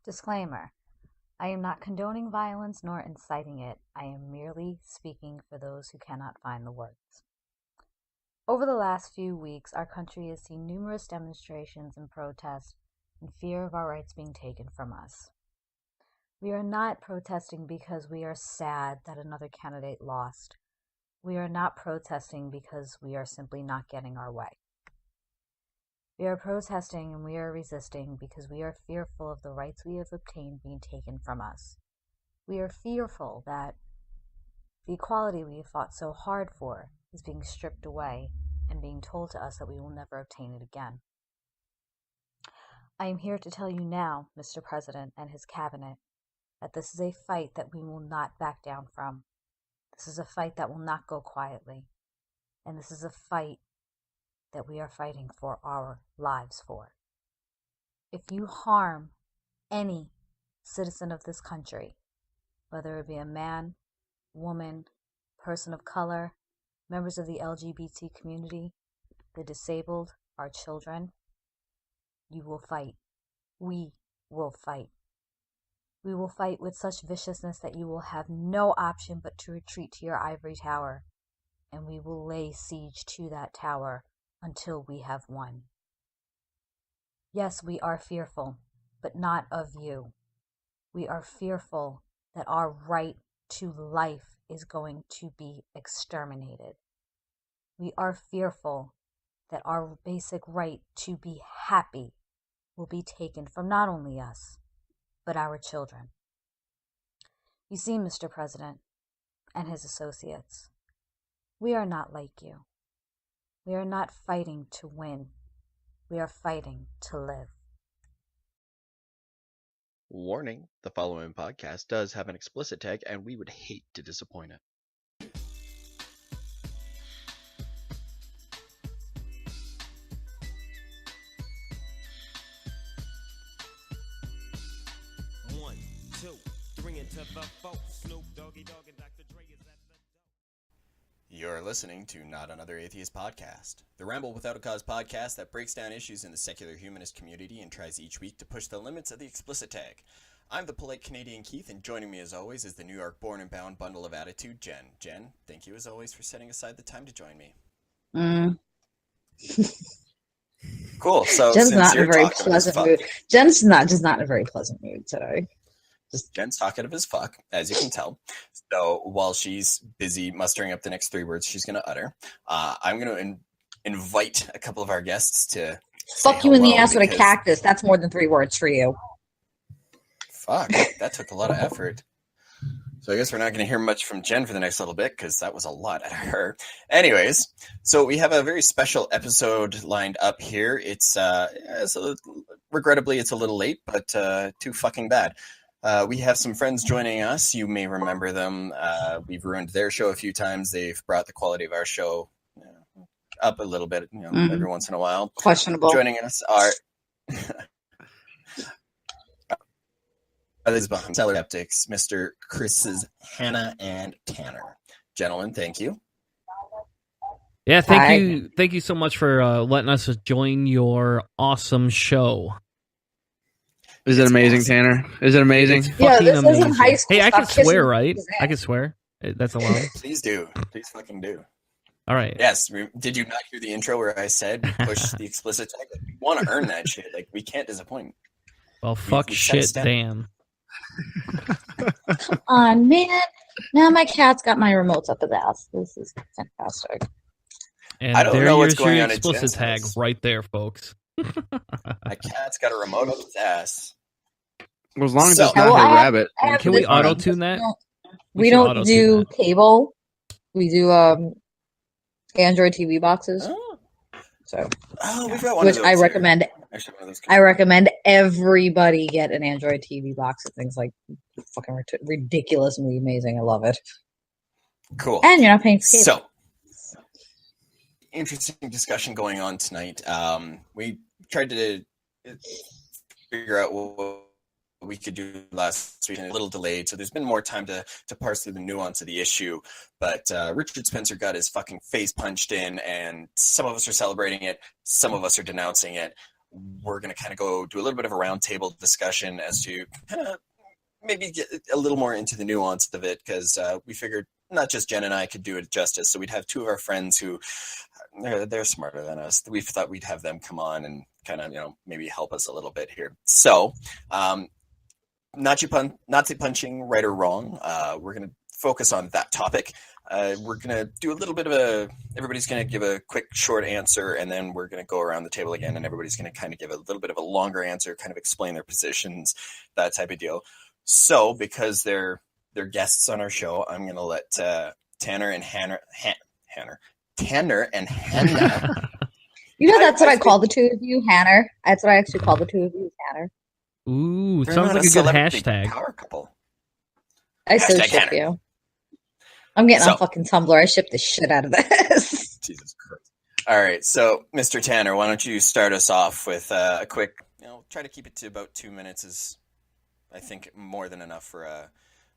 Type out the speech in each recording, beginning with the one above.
Disclaimer: I am not condoning violence nor inciting it. I am merely speaking for those who cannot find the words. Over the last few weeks, our country has seen numerous demonstrations and protests in fear of our rights being taken from us. We are not protesting because we are sad that another candidate lost. We are not protesting because we are simply not getting our way. We are protesting and we are resisting because we are fearful of the rights we have obtained being taken from us. We are fearful that the equality we have fought so hard for is being stripped away and being told to us that we will never obtain it again. I am here to tell you now, Mr. President and his cabinet, that this is a fight that we will not back down from. This is a fight that will not go quietly. And this is a fight that we are fighting for our lives for. If you harm any citizen of this country, whether it be a man, woman, person of color, members of the LGBT community, the disabled, our children, you will fight. We will fight. We will fight with such viciousness that you will have no option but to retreat to your ivory tower, and we will lay siege to that tower until we have won. Yes, we are fearful, but not of you. We are fearful that our right to life is going to be exterminated. We are fearful that our basic right to be happy will be taken from not only us, but our children. You see, Mr. President and his associates, we are not like you. We are not fighting to win. We are fighting to live. Warning, the following podcast does have an explicit tag, and we would hate to disappoint it. You're listening to Not Another Atheist Podcast, the Ramble Without a Cause podcast that breaks down issues in the secular humanist community and tries each week to push the limits of the explicit tag. I'm the polite Canadian Keith, and joining me as always is the New York born and bound bundle of attitude, Jen. Jen, thank you as always for setting aside the time to join me. Cool. So Jen's not in a very pleasant mood. Jen's not in a very pleasant mood today. Jen's talkative as fuck, as you can tell. So while she's busy mustering up the next 3 words she's going to utter, I'm going to invite a couple of our guests to fuck you in the ass with a cactus. That's more than 3 words for you. Fuck, that took a lot of effort. So I guess we're not going to hear much from Jen for the next little bit because that was a lot out of her. Anyways, so we have a very special episode lined up here. Regrettably, it's a little late, but too fucking bad. We have some friends joining us. You may remember them. We've ruined their show a few times. They've brought the quality of our show up a little bit, every once in a while. Questionable. Joining us are others behind Cellar Door Skeptics, Mr. Chris's Hannah and Tanner. Gentlemen, thank you. Yeah, thank you so much for letting us join your awesome show. Is it amazing, awesome. Tanner? Is it amazing? Yeah, this isn't high school. Hey, I can swear, right? I can swear. That's allowed. Please do. Please fucking do. All right. Yes. Did you not hear the intro where I said push the explicit tag? Like, we want to earn that shit. Like, we can't disappoint. Well, fuck shit, damn. Come on, man. Now my cat's got my remotes up his ass. This is fantastic. And I don't know what's going on. Explicit tag right there, folks. My cat's got a remote up its ass. Well, as long as it's not a rabbit. Can we auto-tune that? We don't do cable. We do Android TV boxes. Oh. So, we've got one which of those I recommend. Actually, one of those I recommend everybody get an Android TV box. Things like fucking ridiculously amazing. I love it. Cool. And you're not paying for cable. So, interesting discussion going on tonight. We tried to figure out what we could do last week, and a little delayed, so there's been more time to parse through the nuance of the issue. But Richard Spencer got his fucking face punched in, and some of us are celebrating it, some of us are denouncing it. we're going to kind of go do a little bit of a roundtable discussion as to kind of maybe get a little more into the nuance of it, because we figured not just Jen and I could do it justice. So we'd have two of our friends who they're smarter than us. We thought we'd have them come on and kind of, maybe help us a little bit here. So Nazi punching, right or wrong. We're going to focus on that topic. We're going to do a little bit of everybody's going to give a quick short answer, and then we're going to go around the table again, and everybody's going to kind of give a little bit of a longer answer, kind of explain their positions, that type of deal. So because they're guests on our show, I'm going to let Tanner and Hannah. That's what I call the two of you, Hanner. That's what I actually call the two of you, Hanner. Ooh, sounds like a good hashtag. Power couple. I so ship you. I'm getting on fucking Tumblr. I ship the shit out of this. Jesus Christ. All right, so Mr. Tanner, why don't you start us off with a quick, try to keep it to about 2 minutes is, I think, more than enough for a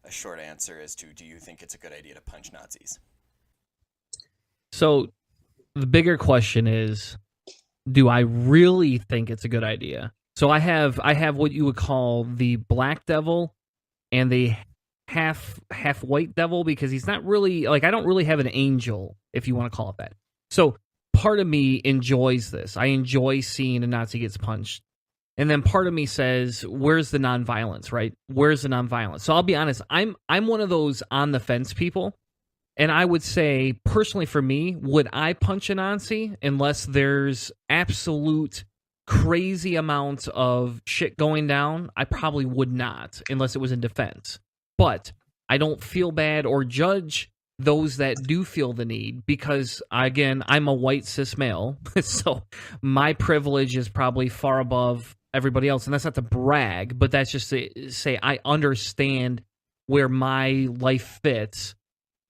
short answer as to, do you think it's a good idea to punch Nazis? So the bigger question is, do I really think it's a good idea? So I have what you would call the black devil and the half white devil, because he's not really, I don't really have an angel, if you want to call it that. So part of me enjoys this. I enjoy seeing a Nazi gets punched. And then part of me says, where's the nonviolence, right? Where's the nonviolence? So I'll be honest, I'm one of those on the fence people. And I would say, personally for me, would I punch a Nazi unless there's absolute crazy amounts of shit going down? I probably would not, unless it was in defense. But I don't feel bad or judge those that do feel the need, because, again, I'm a white cis male, so my privilege is probably far above everybody else. And that's not to brag, but that's just to say I understand where my life fits,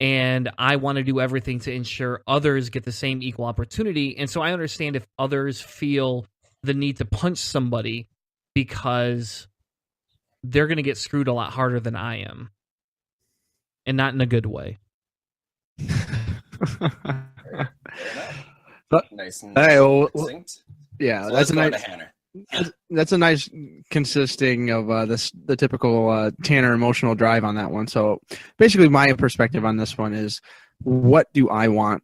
and I want to do everything to ensure others get the same equal opportunity. And so I understand if others feel the need to punch somebody because they're going to get screwed a lot harder than I am, and not in a good way. But nice and succinct. Yeah, so that's a nice. That's a nice consisting of the typical Tanner emotional drive on that one. So basically, my perspective on this one is, what do I want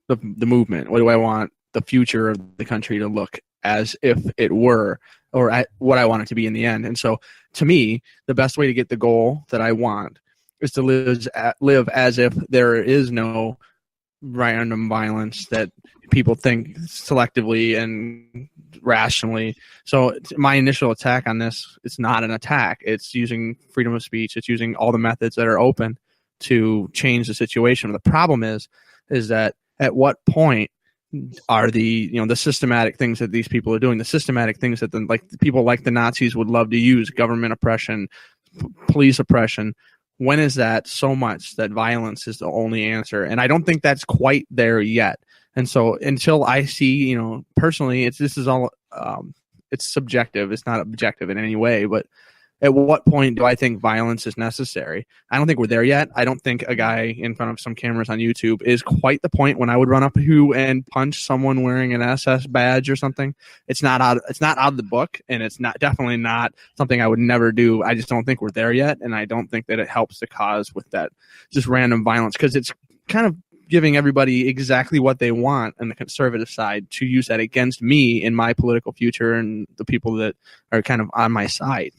the movement? What do I want the future of the country to look as if it were, or what I want it to be in the end? And so, to me, the best way to get the goal that I want is to live as if there is no random violence that people think selectively and rationally. So my initial attack on this, it's not an attack. It's using freedom of speech. It's using all the methods that are open to change the situation. The problem is that at what point are the systematic things that these people are doing, the systematic things that the people like the Nazis would love to use, government oppression, police oppression, when is that so much that violence is the only answer? And I don't think that's quite there yet. And so until I see, personally, this is all, it's subjective. It's not objective in any way. But at what point do I think violence is necessary? I don't think we're there yet. I don't think a guy in front of some cameras on YouTube is quite the point when I would run up to you and punch someone wearing an SS badge or something. It's not out of the book, and it's definitely not something I would never do. I just don't think we're there yet, and I don't think that it helps the cause with that just random violence, because it's kind of giving everybody exactly what they want on the conservative side to use that against me in my political future and the people that are kind of on my side.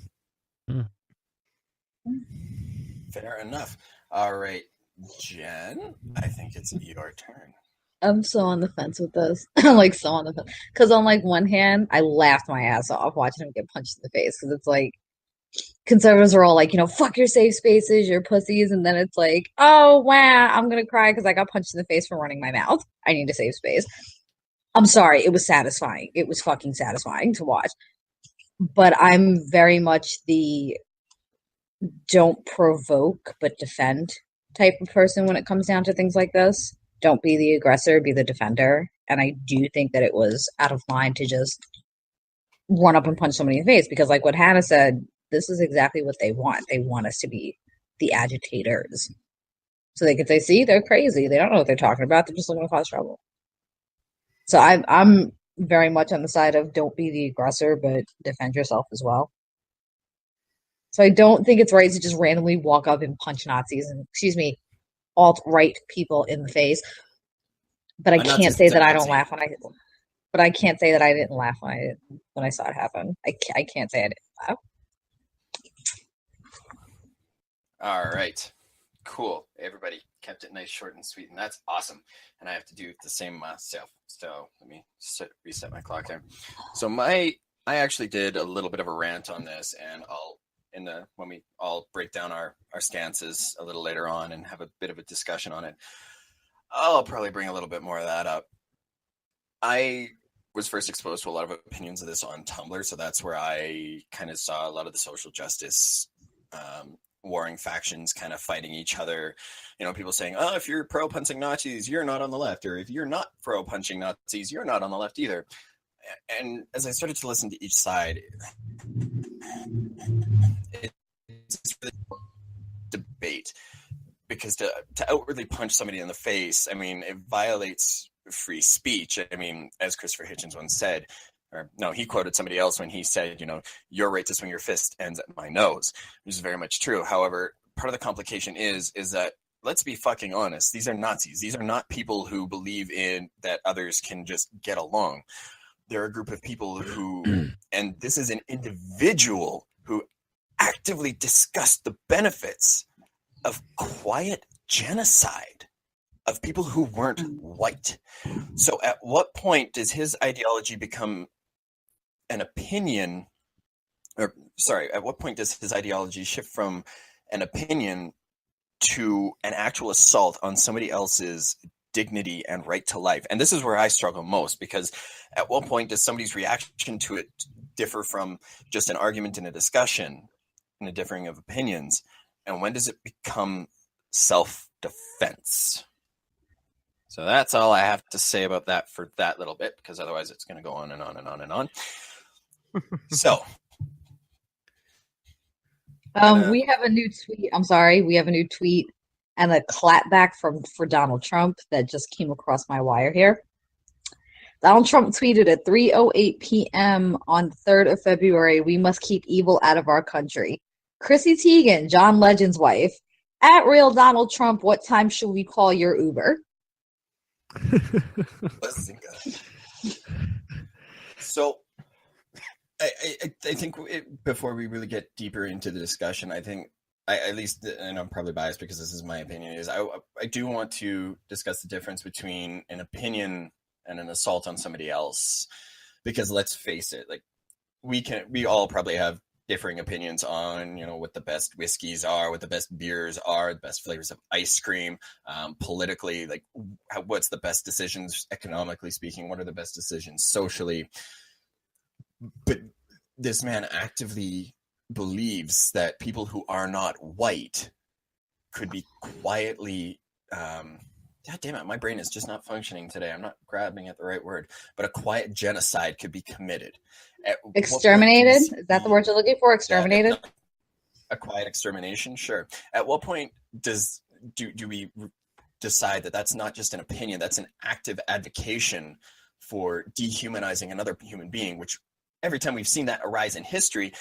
Fair enough. All right, Jen, I think it's your turn. I'm so on the fence with this. I'm so on the fence. Because on one hand, I laughed my ass off watching him get punched in the face. Because it's conservatives are all fuck your safe spaces, you're pussies. And then it's oh, wow, I'm going to cry because I got punched in the face for running my mouth. I need a safe space. I'm sorry. It was satisfying. It was fucking satisfying to watch. But I'm very much the don't provoke but defend type of person when it comes down to things like this. Don't be the aggressor, be the defender. And I do think that it was out of line to just run up and punch somebody in the face, because what Hannah said, this is exactly what they want. They want us to be the agitators. So they could say, see, they're crazy. They don't know what they're talking about. They're just looking to cause trouble. So I'm very much on the side of don't be the aggressor, but defend yourself as well. So I don't think it's right to just randomly walk up and punch Nazis and, alt-right people in the face. But I can't say that I don't laugh when I. But I can't say that I didn't laugh when I saw it happen. I can't say I didn't laugh. All right. Cool. Everybody kept it nice, short, and sweet, and that's awesome. And I have to do the same myself. So let me reset my clock there. So I actually did a little bit of a rant on this, and when we all break down our stances a little later on and have a bit of a discussion on it, I'll probably bring a little bit more of that up. I was first exposed to a lot of opinions of this on Tumblr, so that's where I kind of saw a lot of the social justice warring factions kind of fighting each other. People saying, oh, if you're pro-punching Nazis, you're not on the left, or if you're not pro-punching Nazis, you're not on the left either. And as I started to listen to each side, it's really debate, because to outwardly punch somebody in the face, it violates free speech. As Christopher Hitchens once said, or no, he quoted somebody else when he said, your right to swing your fist ends at my nose, which is very much true. However, part of the complication is that, let's be fucking honest, these are Nazis. These are not people who believe in that others can just get along. They're a group of people who, and this is an individual who actively discussed the benefits of quiet genocide of people who weren't white. So at what point does his ideology become an opinion, at what point does his ideology shift from an opinion to an actual assault on somebody else's dignity and right to life? And this is where I struggle most, because at what point does somebody's reaction to it differ from just an argument and a discussion and a differing of opinions? And when does it become self-defense? So that's all I have to say about that for that little bit, because otherwise it's going to go on and on and on and on. So. We have a new tweet. I'm sorry. We have a new tweet and a clapback for Donald Trump that just came across my wire here. Donald Trump tweeted at 3:08 p.m. on the 3rd of February, "We must keep evil out of our country. Chrissy Teigen, John Legend's wife, at real Donald Trump, what time should we call your Uber?" So I think before we really get deeper into the discussion, I think at least, and I'm probably biased because this is my opinion, is I do want to discuss the difference between an opinion and an assault on somebody else. Because let's face it, like we all probably have differing opinions on, what the best whiskeys are, what the best beers are, the best flavors of ice cream, politically, like what's the best decisions economically speaking, what are the best decisions socially. But this man actively believes that people who are not white could be quietly, God damn it, my brain is just not functioning today. I'm not grabbing at the right word, but a quiet genocide could be committed. Exterminated? Is that the word you're looking for? Exterminated? A quiet extermination? Sure. At what point do we decide that that's not just an opinion, that's an active advocation for dehumanizing another human being, which every time we've seen that arise in history,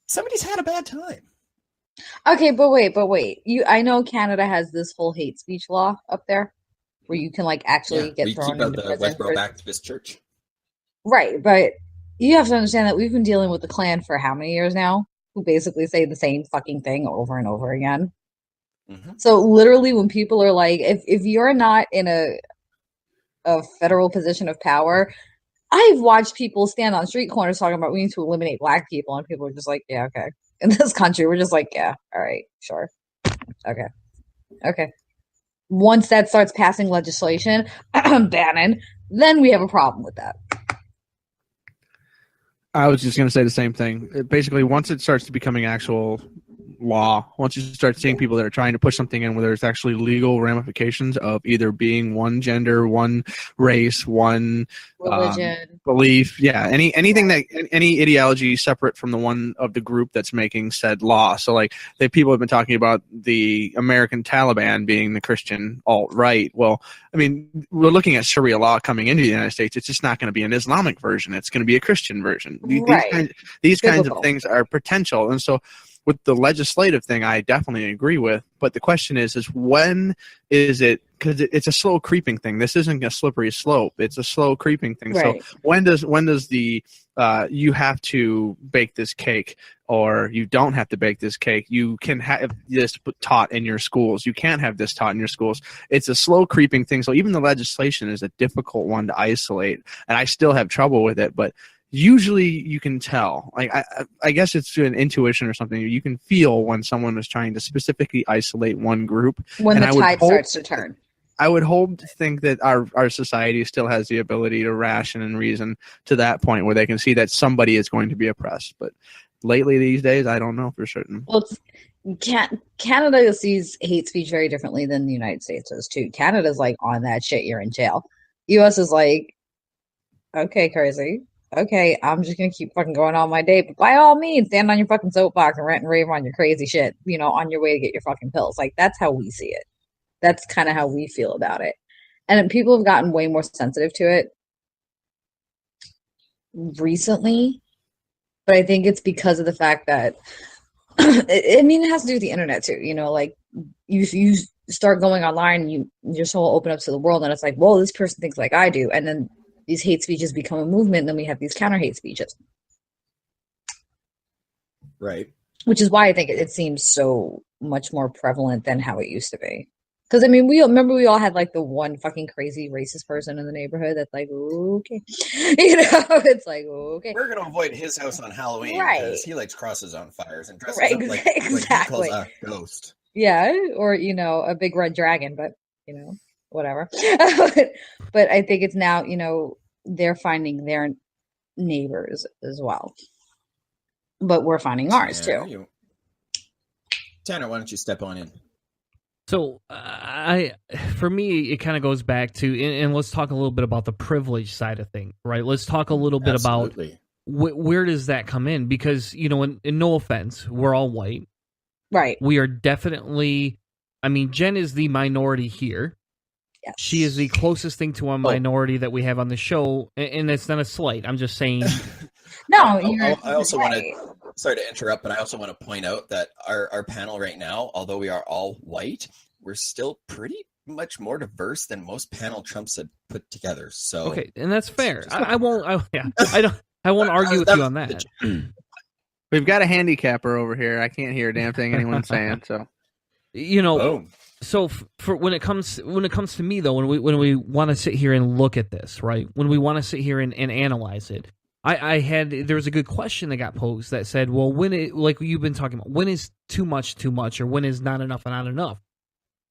somebody's had a bad time. Okay, but wait. I know Canada has this whole hate speech law up there where you can actually get thrown into prison. Westboro Baptist Church. Right, but you have to understand that we've been dealing with the Klan for how many years now, who basically say the same fucking thing over and over again. Mm-hmm. So literally when people are like, if you're not in a federal position of power, I've watched people stand on street corners talking about we need to eliminate black people, and people are just like, yeah, okay. In this country, we're just like, yeah, all right, sure. Okay. Once that starts passing legislation, banning, then we have a problem with that. I was just going to say the same thing. Basically, once it starts to becoming actual law, once you start seeing people that are trying to push something in where there's actually legal ramifications of either being one gender, one race, one Religion. belief, anything that any ideology separate from the one of the group that's making said law. So like people have been talking about the American Taliban being the Christian alt-right. Well, I mean, we're looking at Sharia law coming into the United States. It's just not going to be an Islamic version. It's going to be a Christian version. These kinds of things are potential. And so with the legislative thing, I definitely agree with. But the question is when is it? Because it's a slow creeping thing. This isn't a slippery slope. It's a slow creeping thing. Right. So when does the you have to bake this cake or you don't have to bake this cake? You can have this taught in your schools. You can't have this taught in your schools. It's a slow creeping thing. So even the legislation is a difficult one to isolate. And I still have trouble with it. But usually you can tell. Like I guess it's an intuition or something. You can feel when someone is trying to specifically isolate one group. When the tide starts to turn. I would hope to think that our society still has the ability to ration and reason to that point where they can see that somebody is going to be oppressed. But lately these days, I don't know for certain. Well, Canada sees hate speech very differently than the United States does too. Canada's like on that shit, you're in jail. US is like, okay, crazy. Okay, I'm just gonna keep fucking going on my day. But by all means, stand on your fucking soapbox and rant and rave on your crazy shit, on your way to get your fucking pills. Like, that's how we see it. That's kind of how we feel about it. And people have gotten way more sensitive to it recently. But I think it's because of the fact that, it has to do with the internet too. Like you start going online and your soul open up to the world and it's like, whoa, this person thinks like I do. And then these hate speeches become a movement. And then we have these counter hate speeches. Right. Which is why I think it seems so much more prevalent than how it used to be. Because, we all had, like, the one fucking crazy racist person in the neighborhood that's like, okay. It's like, okay. We're going to avoid his house on Halloween because he likes crosses on fires and dresses up like he calls a ghost. Yeah, or, a big red dragon, but, whatever. But I think it's now, they're finding their neighbors as well. But we're finding ours, too. Tanner, why don't you step on in? So, for me, it kind of goes back to, and let's talk a little bit about the privilege side of things, right? Let's talk a little bit about where does that come in? Because, in no offense, we're all white. Right. We are definitely, Jen is the minority here. Yes. She is the closest thing to a minority that we have on the show, and it's not a slight. I'm just saying. No, I also want to, sorry to interrupt, but I also want to point out that our panel right now, although we are all white, we're still pretty much more diverse than most panel Trumps had put together. So okay, and that's fair. I won't argue with you on that. We've got a handicapper over here. I can't hear a damn thing anyone's saying. So So for when it comes to me though, when we want to sit here and look at this, right? When we want to sit here and analyze it, there was a good question that got posed that said, well, like you've been talking about, when is too much, or when is not enough, not enough?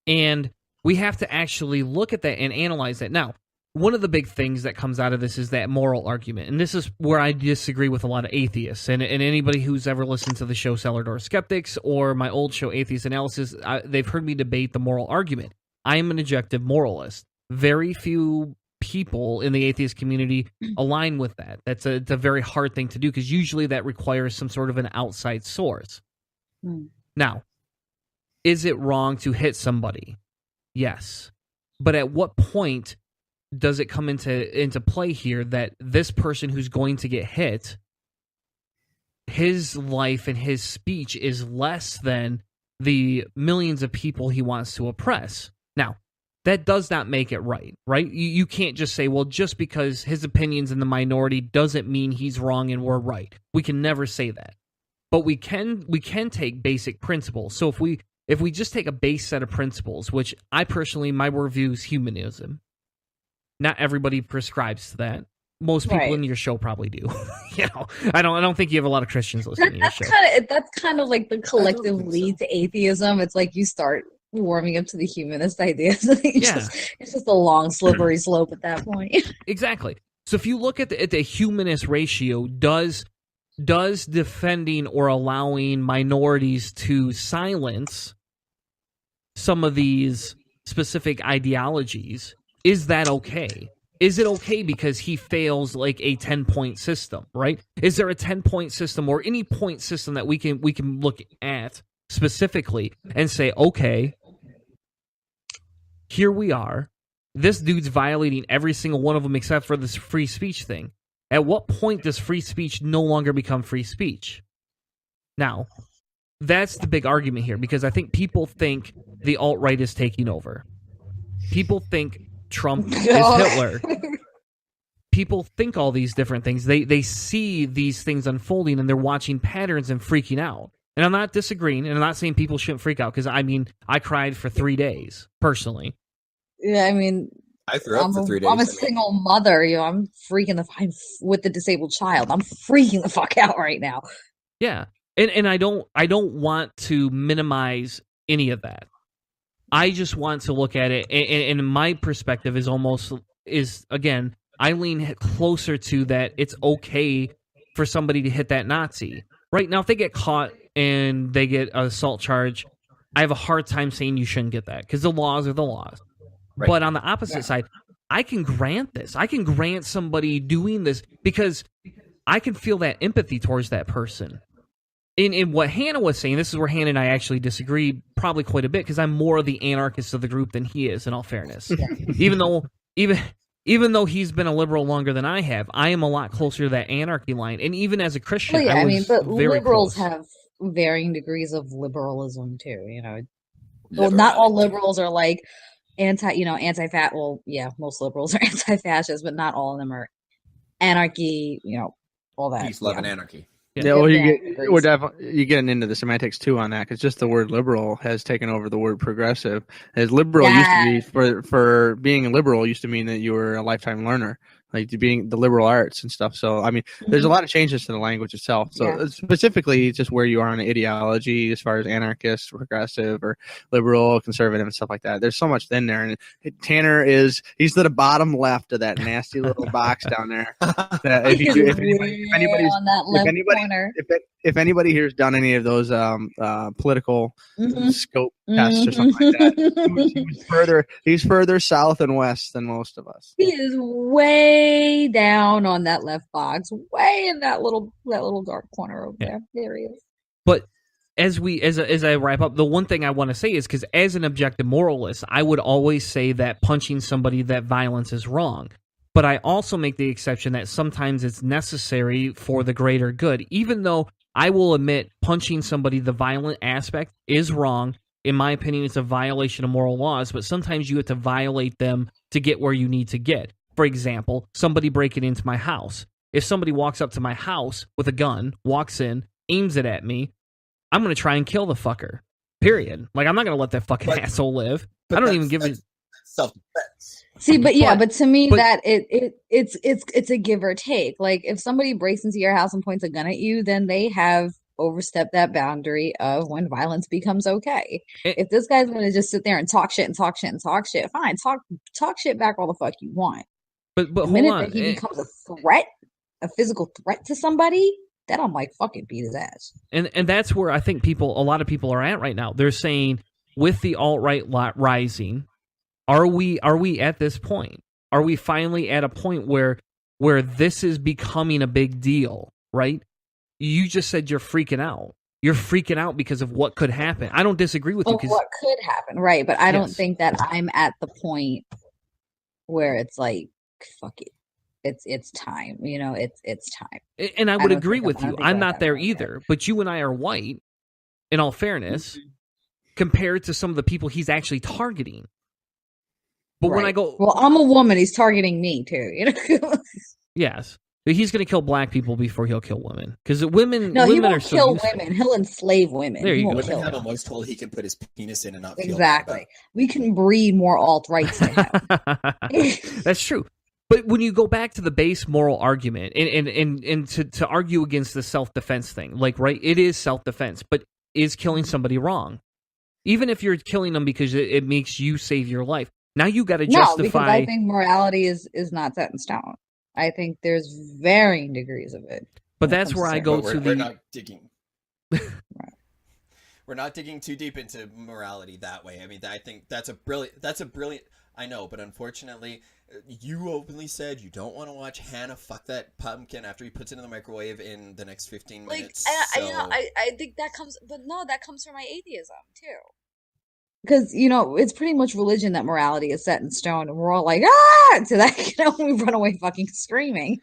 And we have to actually look at that and analyze that. Now, one of the big things that comes out of this is that moral argument. And this is where I disagree with a lot of atheists. And anybody who's ever listened to the show Cellar Door Skeptics or my old show Atheist Analysis, they've heard me debate the moral argument. I am an objective moralist. Very few people in the atheist community align with that. It's a very hard thing to do because usually that requires some sort of an outside source. Now, is it wrong to hit somebody? Yes. But at what point does it come into play here that this person who's going to get hit, his life and his speech is less than the millions of people he wants to oppress? Now, that does not make it right? You can't just say, well, just because his opinion's in the minority doesn't mean he's wrong and we're right. We can never say that. But we can take basic principles. So if we just take a base set of principles, which I personally, my worldview is humanism. Not everybody prescribes to that. Most people in your show probably do. I don't think you have a lot of Christians listening to your show. That's kind of like the collective lead to atheism. It's like you start warming up to the humanist ideas. It's just a long, slippery slope at that point. Exactly. So if you look at the humanist ratio, does does defending or allowing minorities to silence some of these specific ideologies, is that okay? Is it okay because he fails like a 10-point system, right? Is there a 10-point system or any point system that we can look at specifically and say, okay, here we are. This dude's violating every single one of them except for this free speech thing. At what point does free speech no longer become free speech? Now, that's the big argument here, because I think people think the alt-right is taking over. People think Trump is Hitler. People think all these different things. They see these things unfolding and they're watching patterns and freaking out. And I'm not disagreeing, and I'm not saying people shouldn't freak out, because I mean, I cried for 3 days, personally. Yeah, I mean, I threw up for 3 days. I'm a single mother, I'm freaking I'm with the disabled child. I'm freaking the fuck out right now. Yeah. And I don't want to minimize any of that. I just want to look at it, and my perspective is again, I lean closer to that it's okay for somebody to hit that Nazi. Right now, if they get caught and they get an assault charge, I have a hard time saying you shouldn't get that, because the laws are the laws. Right. But on the opposite side, I can grant this. I can grant somebody doing this because I can feel that empathy towards that person. In what Hannah was saying, this is where Hannah and I actually disagree probably quite a bit, because I'm more of the anarchist of the group than he is, in all fairness. even though he's been a liberal longer than I have, I am a lot closer to that anarchy line. And even as a Christian, I mean, but very liberals close. have varying degrees of liberalism too. Well, not all liberals are like anti-fat. Well, yeah, most liberals are anti-fascist, but not all of them are anarchy. All that. Peace, love, and anarchy. Yeah, well, you're getting into the semantics too on that, because just the word liberal has taken over the word progressive. As liberal used to be, for being a liberal used to mean that you were a lifetime learner, like being the liberal arts and stuff. So, I mean, there's a lot of changes to the language itself. So, specifically, just where you are in ideology, as far as anarchist, progressive, or liberal, conservative, and stuff like that. There's so much in there. And Tanner he's to the bottom left of that nasty little box down there. If anybody here's done any of those political scope tests or something like that, he's further south and west than most of us. He is way down on that left box, way in that little dark corner over there. There he is. But as I wrap up, the one thing I want to say is, because as an objective moralist, I would always say that punching somebody, that violence is wrong. But I also make the exception that sometimes it's necessary for the greater good. Even though I will admit punching somebody, the violent aspect, is wrong. In my opinion, it's a violation of moral laws, but sometimes you have to violate them to get where you need to get. For example, somebody breaking into my house. If somebody walks up to my house with a gun, walks in, aims it at me, I'm going to try and kill the fucker. Period. Like, I'm not going to let that fucking asshole live. I don't even give a... self-defense. See, but to me, that it's a give or take. Like, if somebody breaks into your house and points a gun at you, then they have overstepped that boundary of when violence becomes okay. If this guy's going to just sit there and talk shit, fine, talk shit back all the fuck you want. But the minute that he becomes a threat, a physical threat to somebody, then I'm like, fucking beat his ass. And that's where I think a lot of people are at right now. They're saying, with the alt-right rising, are we at this point? Are we finally at a point where this is becoming a big deal, right? You just said you're freaking out. You're freaking out because of what could happen. I don't disagree with you. What could happen, right? But I don't think that I'm at the point where it's like, fuck it. It's time. It's time. And I would agree with you. I'm not there either. But you and I are white, in all fairness, compared to some of the people he's actually targeting. But when I go... Well, I'm a woman. He's targeting me, too. Yes. But he's going to kill black people before he'll kill women. Because women he won't are so kill useful. women. He'll enslave women. There you go. Women have a moist hole he can put his penis in and not feel exactly. We can breed more alt-rights to him. That's true. But when you go back to the base moral argument and to argue against the self-defense thing, like, right, it is self-defense, but is killing somebody wrong? Even if you're killing them because it makes you save your life. Now you got to justify... No, because I think morality is not set in stone. I think there's varying degrees of it. But that's where I go to we're not digging. We're not digging too deep into morality that way. I mean, I think that's a brilliant. I know, but unfortunately, you openly said you don't want to watch Hannah fuck that pumpkin after he puts it in the microwave in the next 15 minutes. I think that comes, but no, that comes from my atheism too. Because, it's pretty much religion that morality is set in stone, and we're all like, to that, we run away fucking screaming,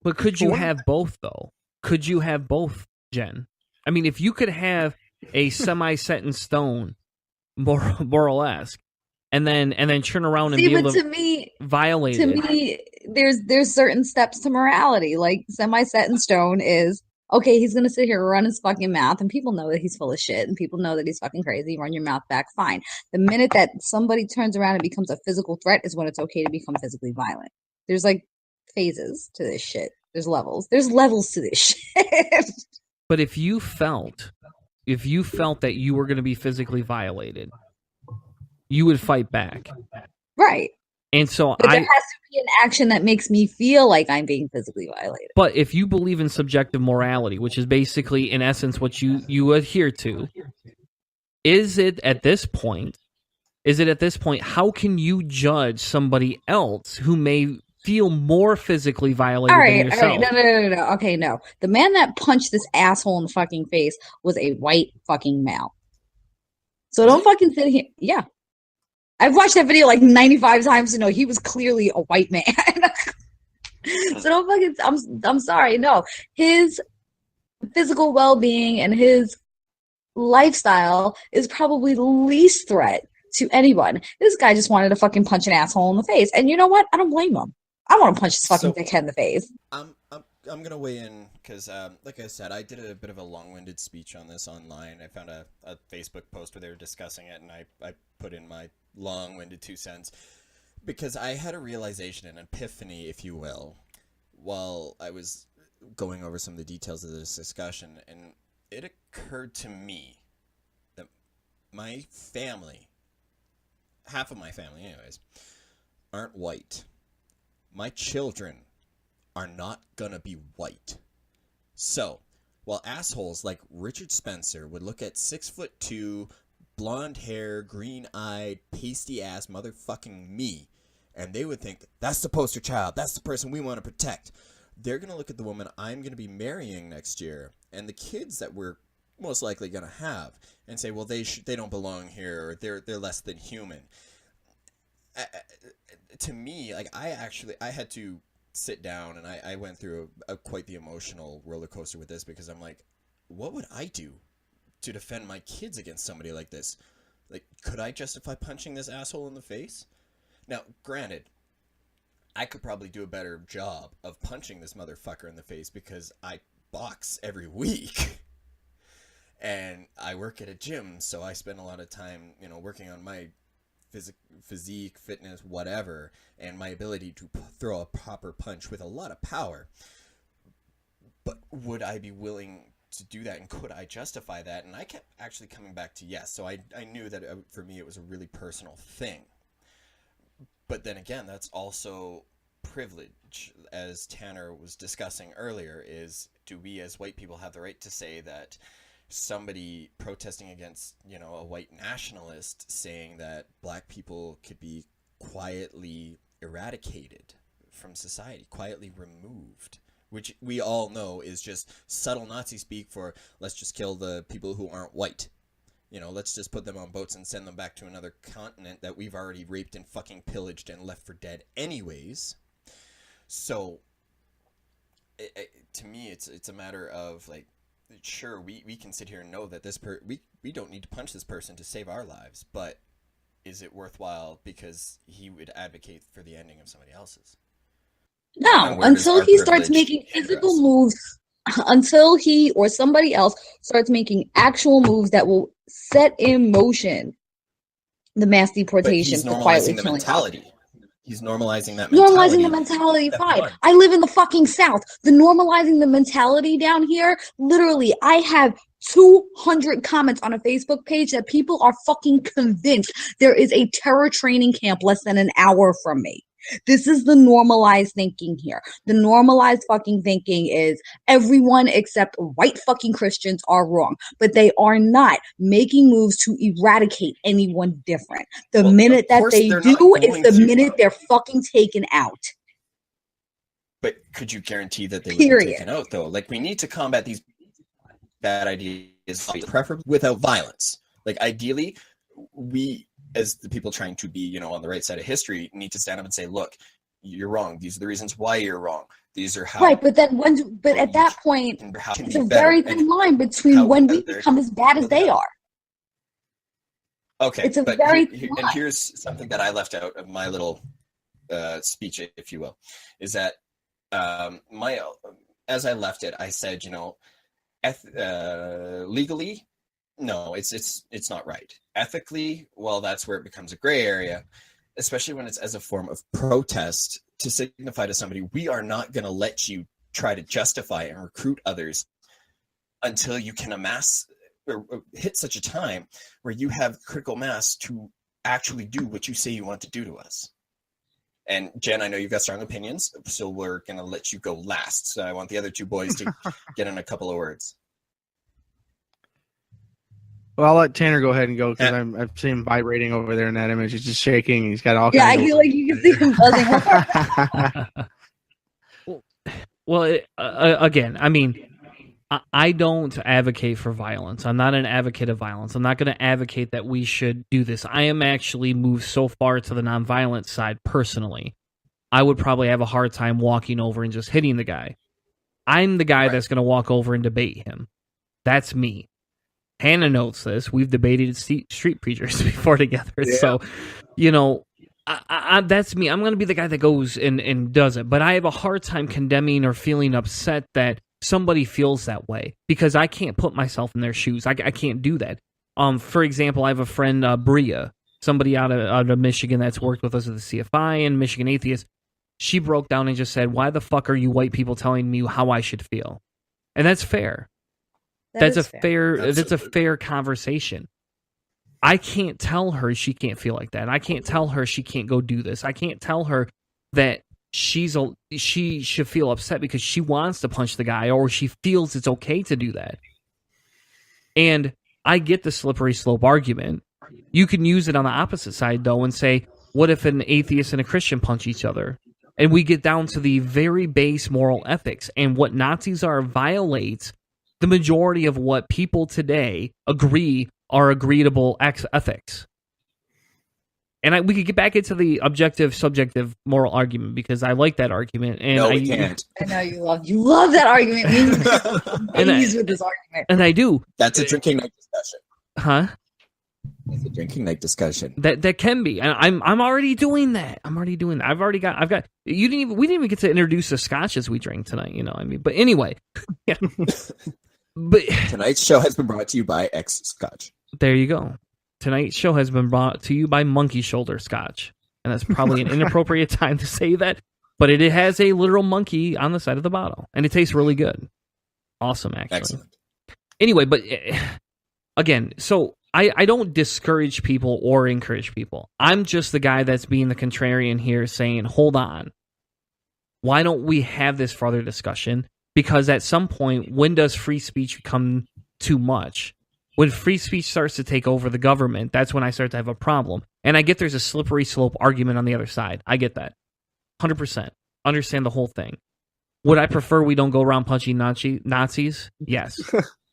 But could you have both, though? Could you have both, Jen? I mean, if you could have a semi-set in stone, more or less, and then turn around and be able to violate it. To me, there's certain steps to morality. Like, semi-set in stone is, okay, he's gonna sit here and run his fucking mouth, and people know that he's full of shit, and people know that he's fucking crazy. You run your mouth back, fine. The minute that somebody turns around and becomes a physical threat is when it's okay to become physically violent. There's like phases to this shit. There's levels. There's levels to this shit. But if you felt that you were going to be physically violated, you would fight back. Right. And so but there has to be an action that makes me feel like I'm being physically violated. But if you believe in subjective morality, which is basically, in essence, what you adhere to, is it at this point, how can you judge somebody else who may feel more physically violated than yourself? All right, no. Okay, no. The man that punched this asshole in the fucking face was a white fucking male. So don't fucking sit here. Yeah. I've watched that video like 95 times to know he was clearly a white man. So don't fucking, I'm sorry, no. His physical well-being and his lifestyle is probably the least threat to anyone. This guy just wanted to fucking punch an asshole in the face. And you know what? I don't blame him. I want to punch this fucking dickhead in the face. I'm going to weigh in because, like I said, I did a bit of a long-winded speech on this online. I found a Facebook post where they were discussing it, and I put in my long-winded 2 cents because I had a realization, an epiphany, if you will, while I was going over some of the details of this discussion, and it occurred to me that my family, half of my family anyways, aren't white. My children are not gonna be white. So, while assholes like Richard Spencer would look at 6'2", blonde hair, green-eyed, pasty-ass motherfucking me, and they would think, that's the poster child, that's the person we want to protect, they're gonna look at the woman I'm gonna be marrying next year, and the kids that we're most likely gonna have, and say, well, they don't belong here, or they're less than human. To me, like, I had to sit down, and I went through quite the emotional roller coaster with this, because I'm like, what would I do to defend my kids against somebody like this? Like, could I justify punching this asshole in the face? Now, granted, I could probably do a better job of punching this motherfucker in the face because I box every week. And I work at a gym, so I spend a lot of time, working on my physique, fitness, whatever, and my ability to throw a proper punch with a lot of power. But would I be willing to do that, and could I justify that? And I kept actually coming back to yes. So I knew that for me it was a really personal thing. But then again, that's also privilege, as Tanner was discussing earlier, is do we as white people have the right to say that somebody protesting against, a white nationalist saying that black people could be quietly eradicated from society, quietly removed, which we all know is just subtle Nazi speak for let's just kill the people who aren't white. Let's just put them on boats and send them back to another continent that we've already raped and fucking pillaged and left for dead anyways. So, to me, it's a matter of, like, sure, we can sit here and know that we don't need to punch this person to save our lives, but is it worthwhile because he would advocate for the ending of somebody else's? No, until he starts making physical moves, until he or somebody else starts making actual moves that will set in motion the mass deportation for quietly killing mentality. He's normalizing that mentality. Normalizing the mentality, fine. I live in the fucking South. The normalizing the mentality down here, literally, I have 200 comments on a Facebook page that people are fucking convinced there is a terror training camp less than an hour from me. This is the normalized thinking here. The normalized fucking thinking is everyone except white fucking Christians are wrong, but they are not making moves to eradicate anyone different. The minute that they do is the minute they're fucking taken out. But could you guarantee that they would be taken out, though? Like, we need to combat these bad ideas, preferably without violence. Like, ideally, we, as the people trying to be, you know, on the right side of history, need to stand up and say, look, you're wrong. These are the reasons why you're wrong. These are how. Right, but then but at that point, it's a very thin line between when we become as bad as they are. Okay, it's a very and here's something that I left out of my little speech, if you will, is that as I left it, I said, you know, legally, no, it's not right. Ethically, well, that's where it becomes a gray area, especially when it's as a form of protest to signify to somebody, we are not going to let you try to justify and recruit others until you can amass or hit such a time where you have critical mass to actually do what you say you want to do to us. And Jen, I know you've got strong opinions, so we're going to let you go last. So I want the other two boys to get in a couple of words. Well, I'll let Tanner go ahead and go because I've seen him vibrating over there in that image. He's just shaking. He's got all kinds of... I feel like you can see him buzzing. Well, again, I mean, I don't advocate for violence. I'm not an advocate of violence. I'm not going to advocate that we should do this. I am actually moved so far to the nonviolent side personally. I would probably have a hard time walking over and just hitting the guy. I'm the guy that's going to walk over and debate him. That's me. Hannah notes this. We've debated street preachers before together. Yeah. So, you know, that's me. I'm going to be the guy that goes and does it. But I have a hard time condemning or feeling upset that somebody feels that way because I can't put myself in their shoes. I can't do that. For example, I have a friend, Bria, somebody out of Michigan that's worked with us at the CFI and Michigan Atheist. She broke down and just said, why the fuck are you white people telling me how I should feel? And that's fair. That's a fair conversation. I can't tell her she can't feel like that. I can't tell her she can't go do this. I can't tell her that she should feel upset because she wants to punch the guy or she feels it's okay to do that. And I get the slippery slope argument. You can use it on the opposite side, though, and say, what if an atheist and a Christian punch each other? And we get down to the very base moral ethics. And what Nazis are violates the majority of what people today agree are agreeable ethics. And we could get back into the objective, subjective moral argument because I like that argument. And no, we can't. I know you love that argument. With this argument. And I do. That's a drinking night discussion. Huh? It's a drinking night discussion. That can be. And I'm already doing that. I've got we didn't even get to introduce the scotches we drink tonight, you know what I mean? But anyway. Yeah. But tonight's show has been brought to you by X Scotch. There you go. Tonight's show has been brought to you by Monkey Shoulder Scotch. And that's probably an inappropriate time to say that, but it has a literal monkey on the side of the bottle. And it tastes really good. Awesome, actually. Excellent. Anyway, but again, so I don't discourage people or encourage people. I'm just the guy that's being the contrarian here saying, hold on. Why don't we have this further discussion? Because at some point, when does free speech become too much? When free speech starts to take over the government, that's when I start to have a problem. And I get there's a slippery slope argument on the other side. I get that. 100%. Understand the whole thing. Would I prefer we don't go around punching Nazis? Yes.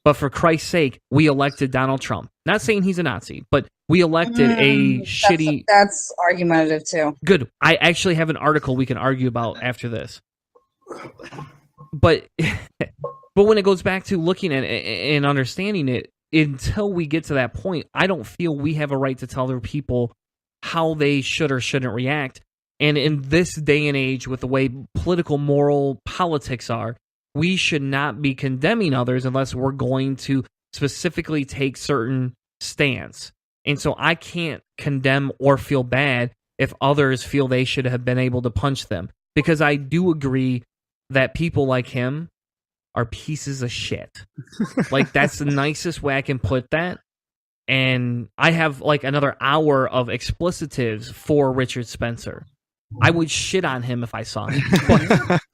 But for Christ's sake, we elected Donald Trump. Not saying he's a Nazi, but we elected shitty... That's argumentative, too. Good. I actually have an article we can argue about after this. But when it goes back to looking at it and understanding it, until we get to that point, I don't feel we have a right to tell other people how they should or shouldn't react. And in this day and age, with the way political, moral politics are, we should not be condemning others unless we're going to specifically take certain stance. And so I can't condemn or feel bad if others feel they should have been able to punch them. Because I do agree that people like him are pieces of shit. Like, that's the nicest way I can put that. And I have like another hour of explicitives for Richard Spencer. I would shit on him if I saw him.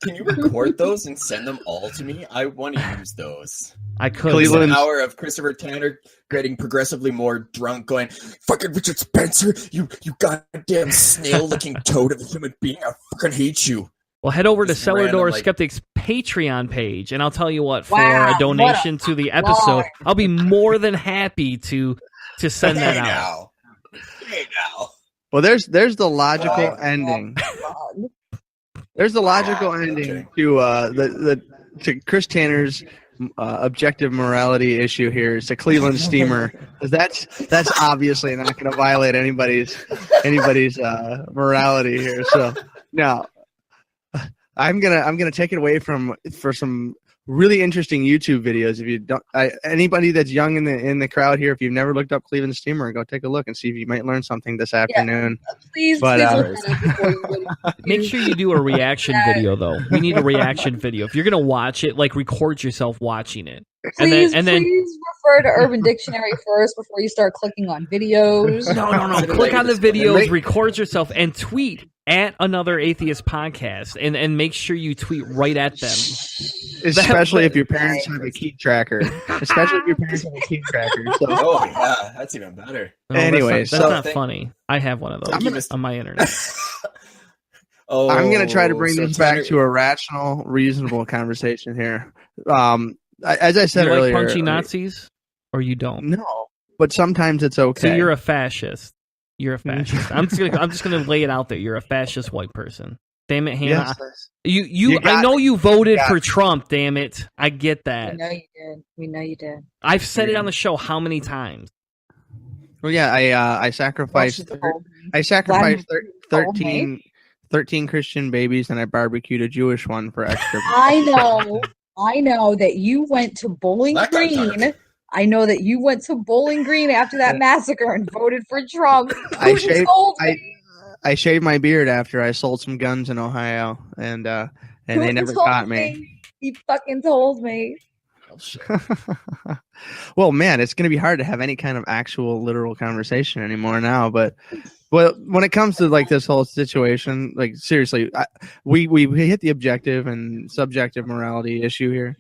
Can you record those and send them all to me? I want to use those. I could. Just an Cleveland's- hour of Christopher Tanner getting progressively more drunk, going, "Fucking Richard Spencer, you goddamn snail-looking toad of a human being! I fucking hate you." Well, head over to Just Cellar random, Door like- Skeptics Patreon page, and I'll tell you what, for Wow, a donation to the episode, Lord. I'll be more than happy to send that Hey out. now. Hey now. Well, there's the logical ending. There's the logical I'm ending kidding. to to Chris Tanner's objective morality issue here. It's a Cleveland steamer. 'Cause that's obviously not going to violate anybody's morality here. So now I'm gonna take it away for some really interesting YouTube videos. If you don't, anybody that's young in the crowd here, if you've never looked up Cleveland steamer, go take a look and see if you might learn something this afternoon. Please, But, please look that up before you go. Make sure you do a reaction video, though. We need a reaction video. If you're gonna watch it, like record yourself watching it. Please, and then please refer to Urban Dictionary first before you start clicking on videos. no. Click on the videos, record yourself, and tweet at Another Atheist Podcast, and make sure you tweet right at them. Especially if your parents have a key tracker. Especially if your parents have a key tracker. So Oh yeah, that's even better. No, Anyway, that's so- not funny. I have one of those on my internet. Oh, I'm going to try to bring so this back Tanner- to a rational, reasonable conversation here. As I said You like earlier, punchy Nazis, or you don't? no, but sometimes it's okay. So you're a fascist. You're a fascist. I'm just gonna lay it out there. You're a fascist white person. Damn it, Hannah. Yes. You You got I know you voted got for it. Trump. Damn it. I get We that. know you did. We know you did. I've said it on the show how many times? Well, yeah, I sacrificed. I sacrificed 13 Christian babies, and I barbecued a Jewish one for extra. I know that you went to Bowling That got Green. dark. I know that you went to Bowling Green after that massacre and voted for Trump. I Who shaved- told I- me? I shaved my beard after I sold some guns in Ohio, and they Who never told caught me. He fucking told me. Well, man, it's going to be hard to have any kind of actual literal conversation anymore now. But when it comes to like this whole situation, like seriously, we hit the objective and subjective morality issue here.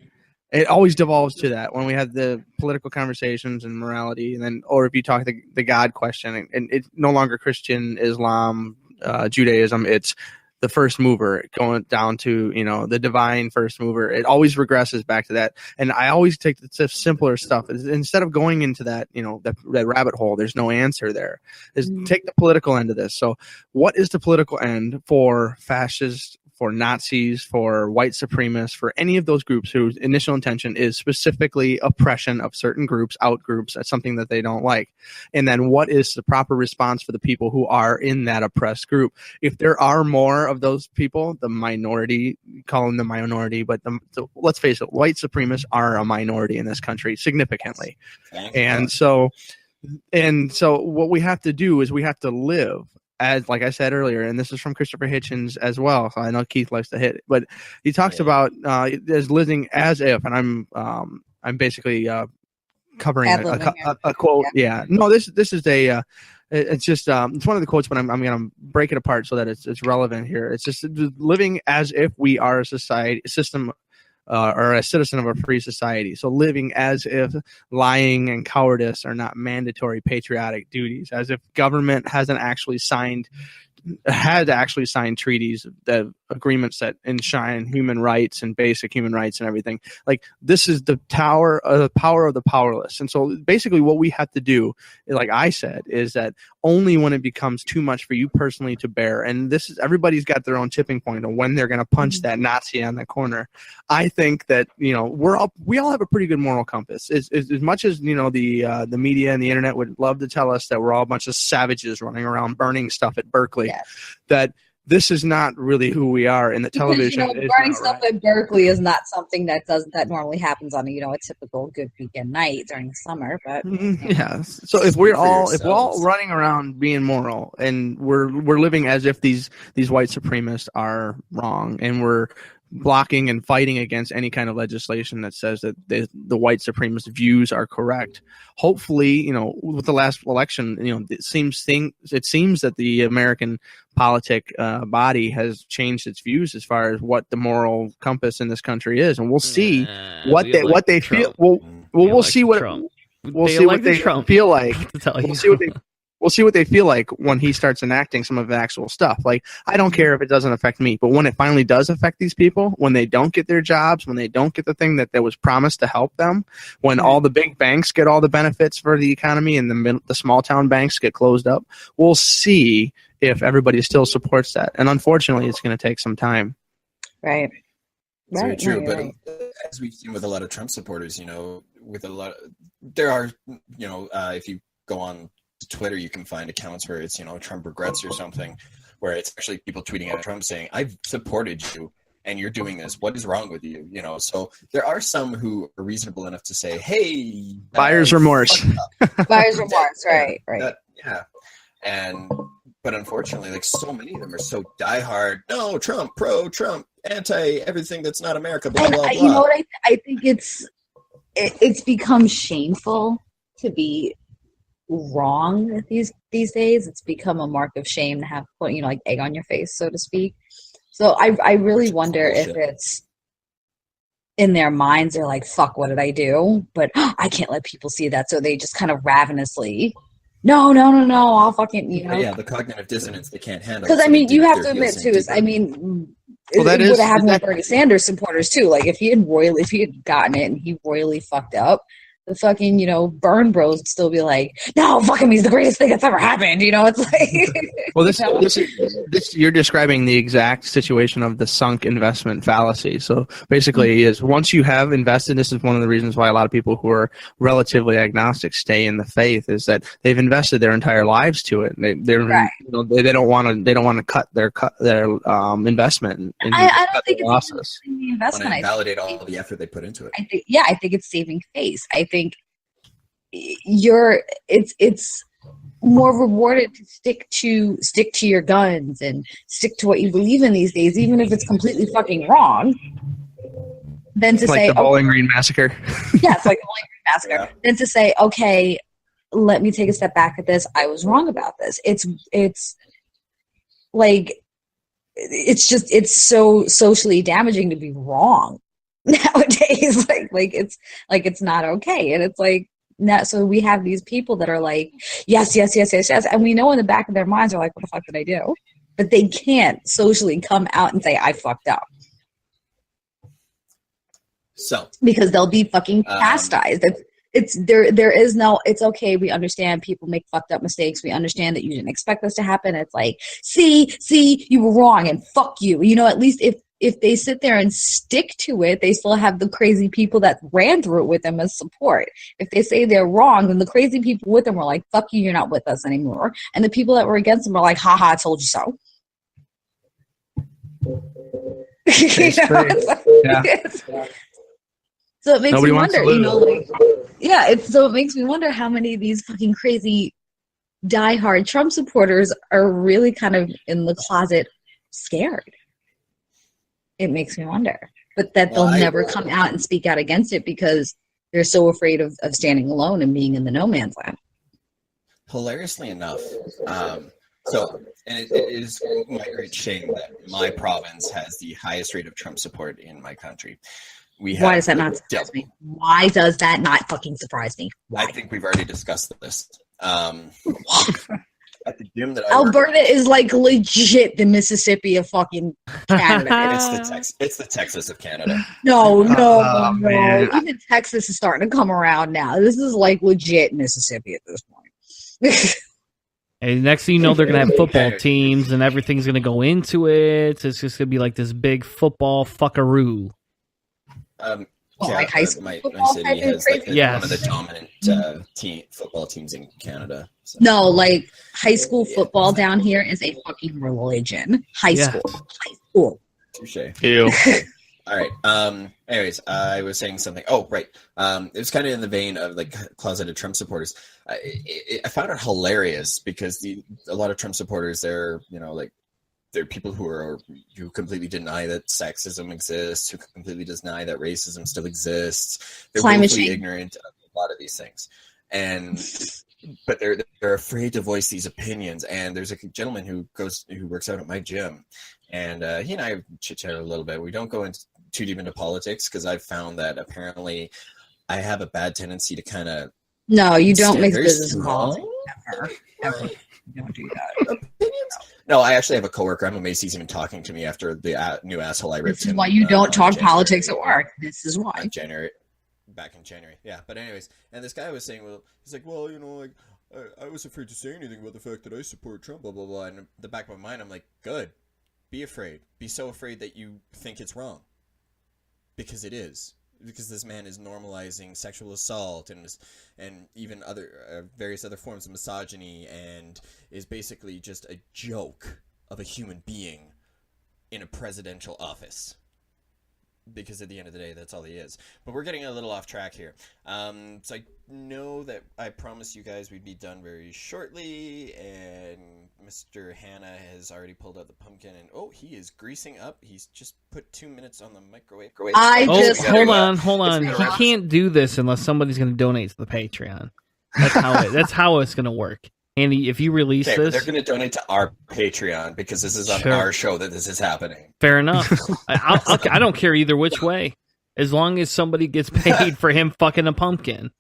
It always devolves to that when we have the political conversations and morality, and then, or if you talk the God question, and it's no longer Christian, Islam, Judaism, it's the first mover going down to, the divine first mover. It always regresses back to that. And I always take the simpler stuff instead of going into that, that rabbit hole. There's no answer there. Take the political end of this. So what is the political end for fascists, for Nazis, for white supremacists, for any of those groups whose initial intention is specifically oppression of certain groups, out groups, that's something that they don't like? And then what is the proper response for the people who are in that oppressed group? If there are more of those people, the minority, call them the minority, but let's face it, white supremacists are a minority in this country significantly. And so what we have to do is we have to live as, like I said earlier, and this is from Christopher Hitchens as well. So I know Keith likes to hit, but he talks about as living as if, and I'm basically covering a quote. Yeah. No, this is a. It's just it's one of the quotes, but I'm gonna break it apart so that it's relevant here. It's just living as if we are a system. Or a citizen of a free society. So living as if lying and cowardice are not mandatory patriotic duties, as if government had actually signed treaties, the agreements that enshrine human rights and basic human rights and everything. Like, this is the power of the powerless. And so basically what we have to do, like I said, is that only when it becomes too much for you personally to bear, and this is, everybody's got their own tipping point of when they're going to punch that Nazi on the corner. I think that, we all have a pretty good moral compass. As much as, the media and the internet would love to tell us that we're all a bunch of savages running around burning stuff at Berkeley, that this is not really who we are in the television. Burning stuff at Berkeley is not something that normally happens on a typical good weekend night during the summer. But yeah, so if we're all running around being moral, and we're living as if these white supremacists are wrong, and we're blocking and fighting against any kind of legislation that says that the white supremacist views are correct. Hopefully, with the last election, it seems that the American politic body has changed its views as far as what the moral compass in this country is, and we'll see what they feel. We'll see what they feel like. We'll see what they feel like when he starts enacting some of the actual stuff. Like, I don't care if it doesn't affect me, but when it finally does affect these people, when they don't get their jobs, when they don't get the thing that was promised to help them, when all the big banks get all the benefits for the economy and the small town banks get closed up, we'll see if everybody still supports that. And unfortunately, it's going to take some time. Right. It's very true, but as we've seen with a lot of Trump supporters, there are, if you go on Twitter, you can find accounts where it's Trump regrets or something, where it's actually people tweeting at Trump saying, I've supported you and you're doing this, what is wrong with you? So there are some who are reasonable enough to say, hey, buyer's remorse. Buyer's remorse, right. But unfortunately, like, so many of them are so diehard, no, Trump, pro Trump, anti everything that's not America, blah blah blah. You know what, I think it's become shameful to be wrong these days. It's become a mark of shame to have like egg on your face, so to speak. So I really wonder if it's in their minds they're like, fuck, what did I do? But I can't let people see that, so they just kind of ravenously no, I'll fucking Yeah, the cognitive dissonance they can't handle. Because you have to admit too, it would have happened with Bernie Sanders supporters too. Like, if he had gotten it and he royally fucked up, the fucking, burn bros would still be like, no, fuck him, he's the greatest thing that's ever happened. It's like... Well, this you're describing the exact situation of the sunk investment fallacy. So basically is once you have invested, this is one of the reasons why a lot of people who are relatively agnostic stay in the faith, is that they've invested their entire lives to it. They don't want to cut their investment. And I don't think it's losses. The investment. I validate all the effort they put into it. I think it's saving face. I think it's more rewarded to stick to your guns and stick to what you believe in these days, even if it's completely fucking wrong, than to say the Bowling Green Massacre. Yeah, it's like the Bowling Green Massacre. Yeah. Than to say, okay, let me take a step back at this. I was wrong about this. It's like it's so socially damaging to be wrong nowadays. like it's not okay, and it's like. So we have these people that are like, yes, and we know in the back of their minds are like, what the fuck did I do? But they can't socially come out and say, I fucked up. So because they'll be fucking chastised. It's okay, we understand people make fucked up mistakes. We understand that you didn't expect this to happen. It's like, see, you were wrong and fuck you. At least if they sit there and stick to it, they still have the crazy people that ran through it with them as support. If they say they're wrong, then the crazy people with them were like, fuck you, you're not with us anymore. And the people that were against them are like, haha, I told you so. So it makes me wonder, so it makes me wonder how many of these fucking crazy diehard Trump supporters are really kind of in the closet scared. It makes me wonder. But that they'll never come out and speak out against it because they're so afraid of standing alone and being in the no man's land. Hilariously enough, and it is my great shame that my province has the highest rate of Trump support in my country. Why does that not surprise me? Why does that not fucking surprise me? Why? I think we've already discussed this. At the gym that Alberta is like legit the Mississippi of fucking Canada. It's the Texas of Canada. No. Even Texas is starting to come around now. This is like legit Mississippi at this point. And next thing you know, they're going to have football teams and everything's going to go into it. It's just going to be like this big football fuckaroo. Like high school my city has one of the dominant football teams in Canada. So. No, like high school football down here is a fucking religion. High school. Touché. Ew. All right. Anyways, I was saying something. Oh, right. It was kind of in the vein of like closeted Trump supporters. I found it hilarious because a lot of Trump supporters, they're like there are people who completely deny that sexism exists, who completely deny that racism still exists. They're Climate willfully change. ignorant of a lot of these things, but they're afraid to voice these opinions. And there's a gentleman who works out at my gym, and he and I chit chat a little bit. We don't go too deep into politics because I've found that apparently I have a bad tendency to kind of No, you don't stand mix very business and strong. politics. Ever. You don't do that. Opinions? No, I actually have a coworker. I'm amazed he's even talking to me after the new asshole I ripped This is him. why you don't talk January. politics at work. This is why. Back in January. Yeah, but anyways, and this guy was saying, well, he's like, well, like, I was afraid to say anything about the fact that I support Trump, blah, blah, blah. And in the back of my mind, I'm like, good. Be afraid. Be so afraid that you think it's wrong. Because it is. Because this man is normalizing sexual assault and even other various other forms of misogyny, and is basically just a joke of a human being in a presidential office. Because at the end of the day, that's all he is. But we're getting a little off track here. So I know that I promised you guys we'd be done very shortly, and Mr. Hanna has already pulled out the pumpkin, and he is greasing up. He's just put 2 minutes on the microwave. Hold on. He can't do this unless somebody's going to donate to the Patreon. That's how it's going to work. Andy, if you release this, they're going to donate to our Patreon because this is on our show that this is happening. Fair enough. I don't care either which way, as long as somebody gets paid for him fucking a pumpkin.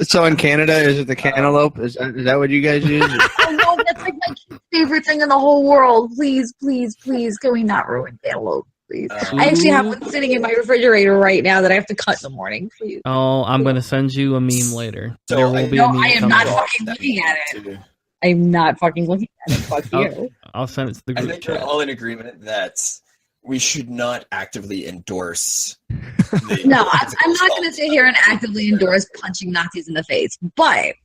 So in Canada, is it the cantaloupe? Is that what you guys use? Oh no, that's like my favorite thing in the whole world. Please, please, please, can we not ruin cantaloupe? Please. I actually have one sitting in my refrigerator right now that I have to cut in the morning. Please. Oh, I'm going to send you a meme later. So there will be a meme I am coming not up. fucking looking at it. I'm not fucking looking at it. Fuck you. I'll send it to the I group think we're chat. all in agreement that we should not actively endorse. No, I'm not going to sit here and actively endorse punching Nazis in the face. But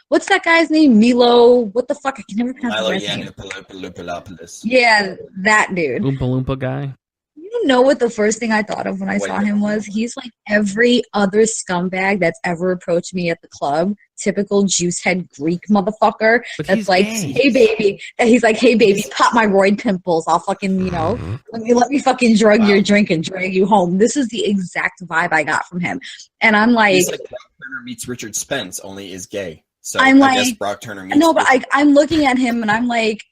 what's that guy's name? Milo. What the fuck? I can never pronounce his last name. Yiannopoulos. Yeah, that dude. Oompa Loompa guy. You know what the first thing I thought of when I saw him was? He's like every other scumbag that's ever approached me at the club. Typical juice head Greek motherfucker. But That's he's like, gay. hey baby. And he's like, hey baby, pop my roid pimples. I'll fucking, let me fucking drug your drink and drag you home. This is the exact vibe I got from him. And I'm like, He's like Brock Turner meets Richard Spence, only is gay. So I'm I guess like, Brock Turner meets. no, but I'm looking at him and I'm like,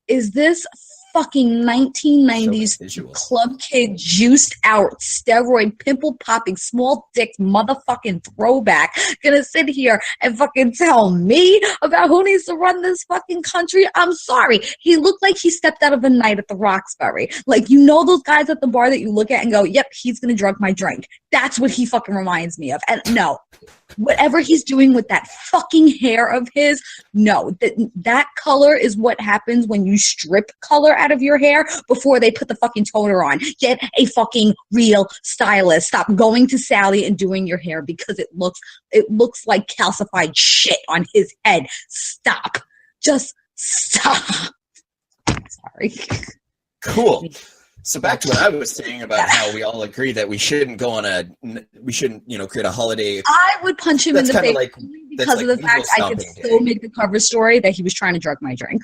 is this fucking 1990s visuals. club kid juiced out steroid pimple popping small dick motherfucking throwback gonna sit here and fucking tell me about who needs to run this fucking country? I'm sorry, he looked like he stepped out of a night at the Roxbury. Like, those guys at the bar that you look at and go, yep, he's gonna drug my drink. That's what he fucking reminds me of. And no, whatever he's doing with that fucking hair of his, no, that color is what happens when you strip color out of your hair before they put the fucking toner on. Get a fucking real stylist. Stop going to Sally and doing your hair because it looks like calcified shit on his head. Stop. Just stop. Sorry. Cool. So back to what I was saying about how we all agree that we shouldn't create a holiday. I would punch him in the face because of the weasel fact I could stomping still day. make the cover story that he was trying to drug my drink.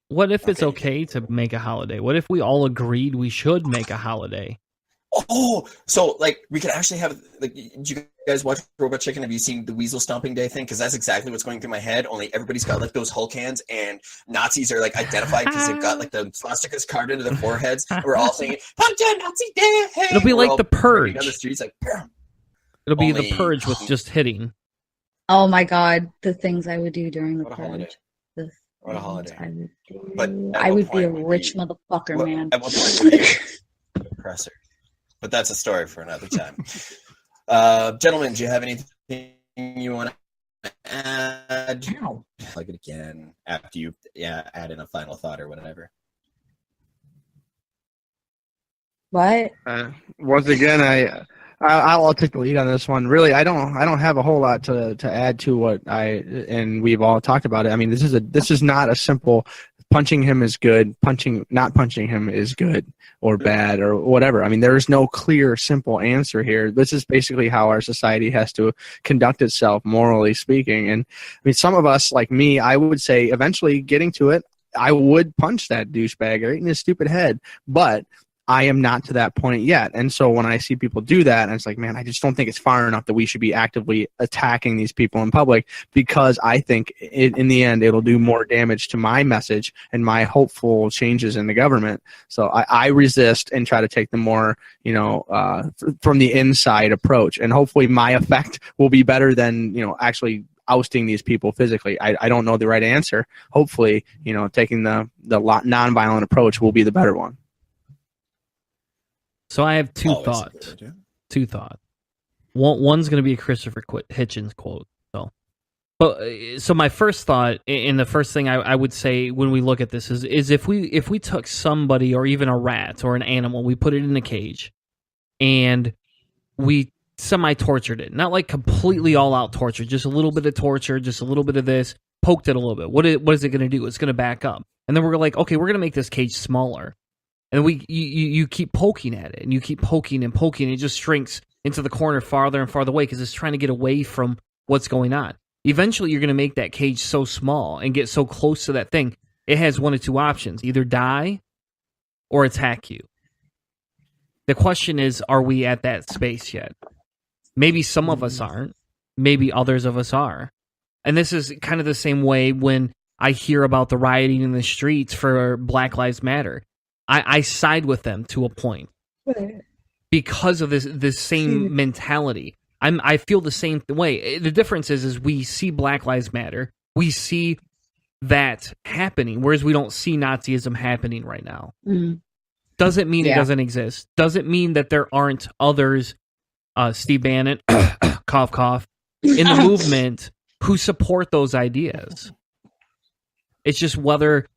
What if it's okay to make a holiday? What if we all agreed we should make a holiday? Oh, so like we could actually have like. Did you guys watch Robot Chicken? Have you seen the Weasel Stomping Day thing? Because that's exactly what's going through my head. Only everybody's got like those Hulk hands, and Nazis are like identified because they've got like the swastikas carved into their foreheads. We're all singing "Punch a Nazi Day!" It'll be We're like all the Purge. down the streets like. Bam. It'll be Only- the Purge with just hitting. Oh my god, the things I would do during the What a holiday. purge. The What a holiday. things I would do. But at I what would be a point would rich we- motherfucker, What- man. At what point would you be oppressor? But that's a story for another time. Gentlemen, do you have anything you want to add? Ow. Plug it again after you add in a final thought or whatever. What? Once again, I'll take the lead on this one. Really, I don't have a whole lot to add to what and we've all talked about it. I mean, this is not a simple punching him is good, not punching him is good or bad or whatever. I mean, there is no clear, simple answer here. This is basically how our society has to conduct itself, morally speaking. And I mean, some of us, like me, I would say eventually getting to it, I would punch that douchebag right in his stupid head, but I am not to that point yet. And so when I see people do that, it's like, man, I just don't think it's far enough that we should be actively attacking these people in public, because I think in the end, it'll do more damage to my message and my hopeful changes in the government. So I resist and try to take the more, from the inside approach. And hopefully my effect will be better than, actually ousting these people physically. I don't know the right answer. Hopefully, taking the nonviolent approach will be the better one. So I have two thoughts. One's going to be a Christopher Hitchens quote. So my first thought, and the first thing I would say when we look at this is if we took somebody, or even a rat or an animal, we put it in a cage, and we semi-tortured it, not like completely all-out torture, just a little bit of torture, just a little bit of this, poked it a little bit. What is it going to do? It's going to back up, and then we're like, okay, we're going to make this cage smaller. And you keep poking at it, and you keep poking and poking, and it just shrinks into the corner farther and farther away because it's trying to get away from what's going on. Eventually, you're going to make that cage so small and get so close to that thing, it has one of two options: either die or attack you. The question is, are we at that space yet? Maybe some of us aren't. Maybe others of us are. And this is kind of the same way when I hear about the rioting in the streets for Black Lives Matter. I side with them to a point because of this same mentality. I feel the same way. The difference is we see Black Lives Matter. We see that happening, whereas we don't see Nazism happening right now. Mm. Doesn't mean it doesn't exist. Doesn't mean that there aren't others, Steve Bannon, cough, cough, in the movement who support those ideas. It's just whether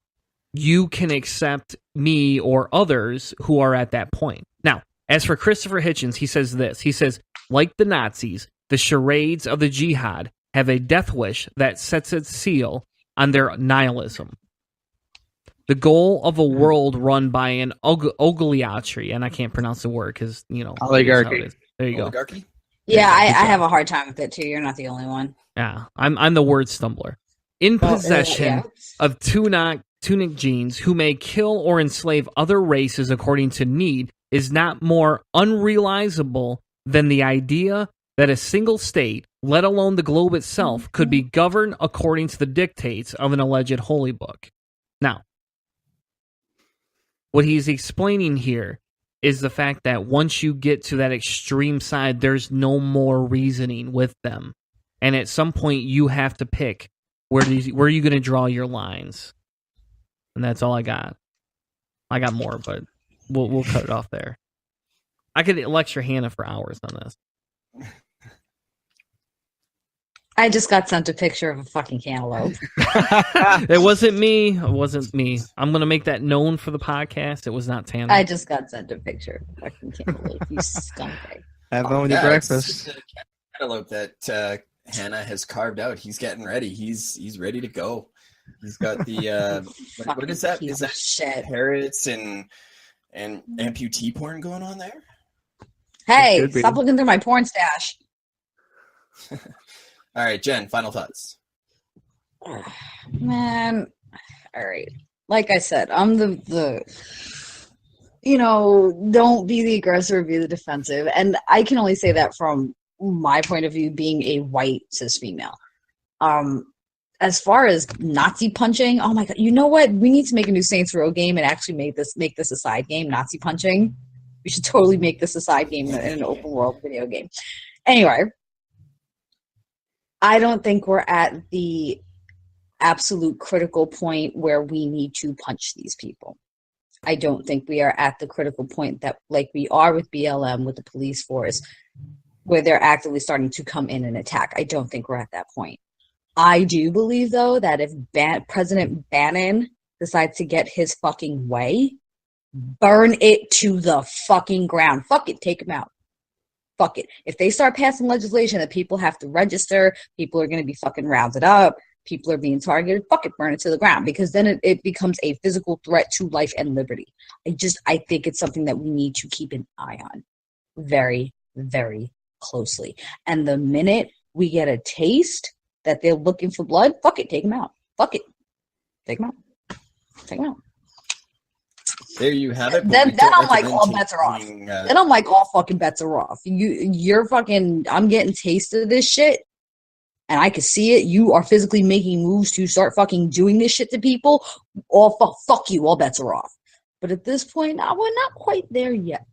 you can accept me or others who are at that point. Now, as for Christopher Hitchens, he says this. He says, like the Nazis, the charades of the jihad have a death wish that sets its seal on their nihilism. The goal of a world run by an oligarchy, and I can't pronounce the word because, oligarchy. There you go. Oligarchy? Yeah, I have a hard time with it too. You're not the only one. Yeah, I'm the word stumbler. In possession of tunic genes who may kill or enslave other races according to need is not more unrealizable than the idea that a single state, let alone the globe itself, could be governed according to the dictates of an alleged holy book. Now, what he's explaining here is the fact that once you get to that extreme side, there's no more reasoning with them. And at some point, you have to pick where are you going to draw your lines. And that's all I got. I got more, but we'll cut it off there. I could lecture Hannah for hours on this. I just got sent a picture of a fucking cantaloupe. It wasn't me. It wasn't me. I'm going to make that known for the podcast. It was not Tanner. I just got sent a picture of a fucking cantaloupe. You scumbag. Have fun with your breakfast. It's a cantaloupe that Hannah has carved out. He's getting ready. He's ready to go. He's got the what is that? Is that shit. Parrots and amputee porn going on there? Hey, stop looking through my porn stash. All right, Jen, final thoughts. Man, all right. Like I said, I'm the don't be the aggressor, be the defensive. And I can only say that from my point of view, being a white cis female. As far as Nazi punching, oh my god, you know what? We need to make a new Saints Row game and actually make this a side game, Nazi punching. We should totally make this a side game in an open world video game. Anyway, I don't think we're at the absolute critical point where we need to punch these people. I don't think we are at the critical point that, like we are with BLM, with the police force, where they're actively starting to come in and attack. I don't think we're at that point. I do believe, though, that if President Bannon decides to get his fucking way, burn it to the fucking ground. Fuck it, take him out. Fuck it. If they start passing legislation that people have to register, people are going to be fucking rounded up, people are being targeted, fuck it, burn it to the ground, because then it becomes a physical threat to life and liberty. I think it's something that we need to keep an eye on very, very closely. And the minute we get a taste that they're looking for blood, fuck it, take them out. Fuck it. Take them out. Check it out. There you have it. Then I'm like, all bets are off. taking, Then I'm like, all fucking bets are off. You're fucking. I'm getting taste of this shit, and I can see it. You are physically making moves to start fucking doing this shit to people. Fuck you. All bets are off. But at this point, we're not quite there yet.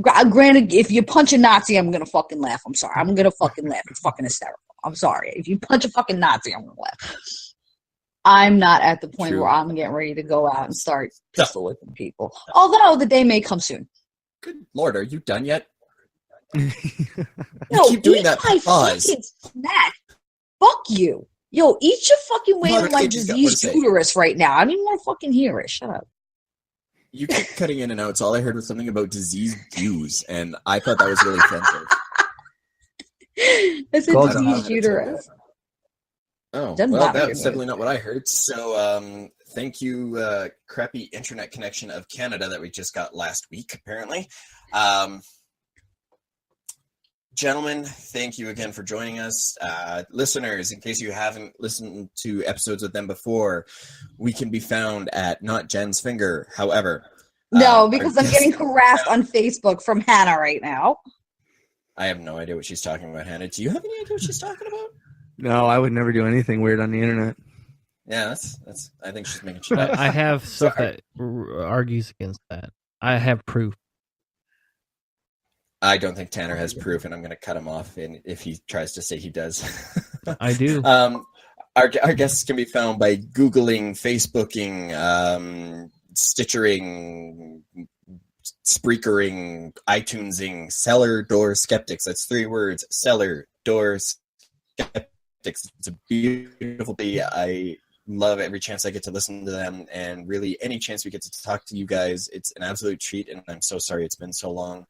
Granted, if you punch a Nazi, I'm gonna fucking laugh. I'm sorry. I'm gonna fucking laugh. It's fucking hysterical. I'm sorry. If you punch a fucking Nazi, I'm gonna laugh. I'm not at the point where I'm getting ready to go out and start pistol whipping people. Although the day may come soon. Good Lord, are you done yet? You keep doing that pause. Fucking snack. Fuck you. Yo, eat your fucking weight on my diseased uterus right now. I don't even want to fucking hear it. Shut up. You keep cutting in and out, so all I heard was something about diseased views, and I thought that was really offensive. I said diseased uterus. Oh, well, that's definitely not what I heard. So, thank you, crappy internet connection of Canada that we just got last week, apparently. Gentlemen, thank you again for joining us. Listeners, in case you haven't listened to episodes with them before, we can be found at Not Jen's Finger. However, no, because I'm getting harassed on Facebook from Hannah right now. I have no idea what she's talking about, Hannah. Do you have any idea what she's talking about? No, I would never do anything weird on the internet. Yeah, that's. I think she's making shit up. I have stuff that argues against that. I have proof. I don't think Tanner has proof, and I'm going to cut him off if he tries to say he does. I do. Our guests can be found by Googling, Facebooking, Stitchering, Spreakering, iTunesing, Cellar Door Skeptics. That's 3 words. Cellar Door Skeptics. It's a beautiful day. I love every chance I get to listen to them, and really any chance we get to talk to you guys, it's an absolute treat, and I'm so sorry it's been so long.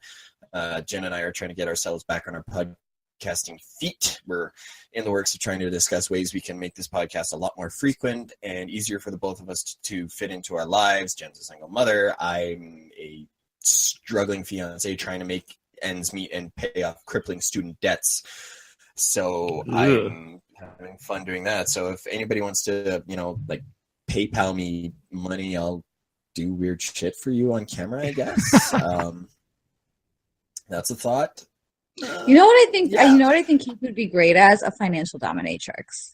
Jen and I are trying to get ourselves back on our podcasting feet. We're in the works of trying to discuss ways we can make this podcast a lot more frequent and easier for the both of us to fit into our lives. Jen's a single mother. I'm a struggling fiance trying to make ends meet and pay off crippling student debts. So I'm having fun doing that. So if anybody wants to, like PayPal me money, I'll do weird shit for you on camera, I guess. That's a thought. You know what I think? You know what I think Keith would be great as? A financial dominatrix.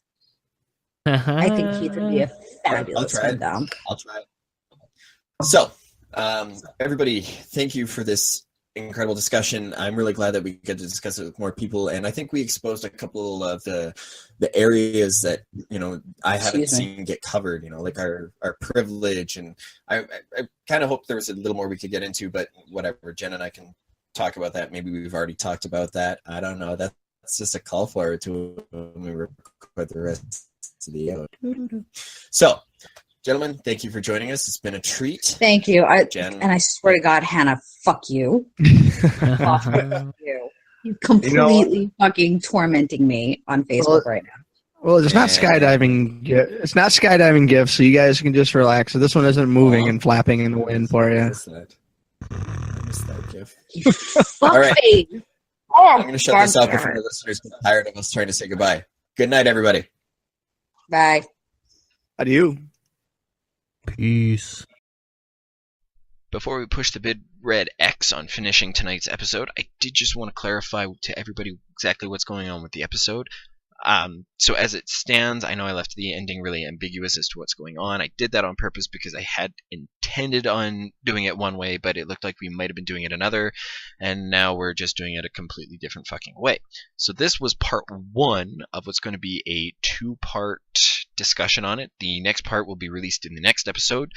I think Keith would be a fabulous down. I'll try. So, everybody, thank you for this incredible discussion. I'm really glad that we get to discuss it with more people, and I think we exposed a couple of the areas that I haven't seen get covered. Like our privilege, and I kind of hope there was a little more we could get into, but whatever. Jen and I can talk about that. Maybe we've already talked about that. I don't know. That's just a call for it to when we record the rest of the episode. So, gentlemen, thank you for joining us. It's been a treat. Thank you. And I swear to God, Hannah, fuck you. Fuck you. You're completely fucking tormenting me on Facebook right now. Well, it's not skydiving. It's not skydiving gifts, so you guys can just relax. So this one isn't moving and flapping in the wind for you. I missed that gift. All right. I'm going to shut this off before the listeners get tired of us trying to say goodbye. Good night, everybody. Bye. Adieu. Peace. Before we push the big red X on finishing tonight's episode, I did just want to clarify to everybody exactly what's going on with the episode. So as it stands, I know I left the ending really ambiguous as to what's going on. I did that on purpose because I had intended on doing it one way, but it looked like we might have been doing it another, and now we're just doing it a completely different fucking way. So this was part 1 of what's going to be a 2-part discussion on it. The next part will be released in the next episode.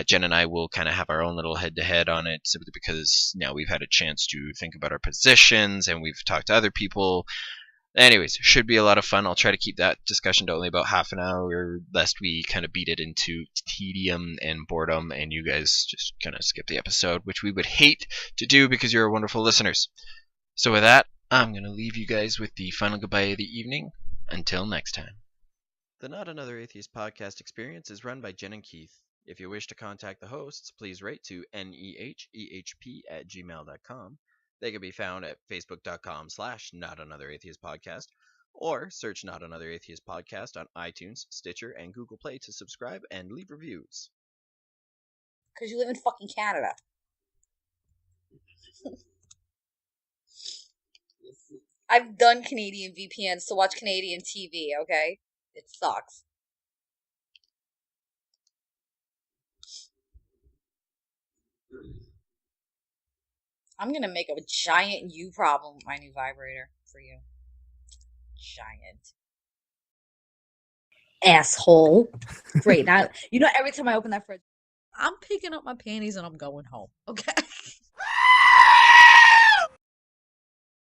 Jen and I will kind of have our own little head-to-head on it, simply because now we've had a chance to think about our positions, and we've talked to other people. Anyways, should be a lot of fun. I'll try to keep that discussion to only about half an hour, lest we kind of beat it into tedium and boredom, and you guys just kind of skip the episode, which we would hate to do because you're wonderful listeners. So with that, I'm going to leave you guys with the final goodbye of the evening. Until next time. The Not Another Atheist podcast experience is run by Jen and Keith. If you wish to contact the hosts, please write to nehehp@gmail.com. They can be found at facebook.com/NotAnotherAtheistPodcast Or search Not Another Atheist Podcast on iTunes, Stitcher, and Google Play to subscribe and leave reviews. Because you live in fucking Canada. I've done Canadian VPNs to watch Canadian TV, okay? It sucks. I'm gonna make a giant you problem with my new vibrator for you. Giant. Asshole. Great. Now, every time I open that fridge, I'm picking up my panties and I'm going home, okay?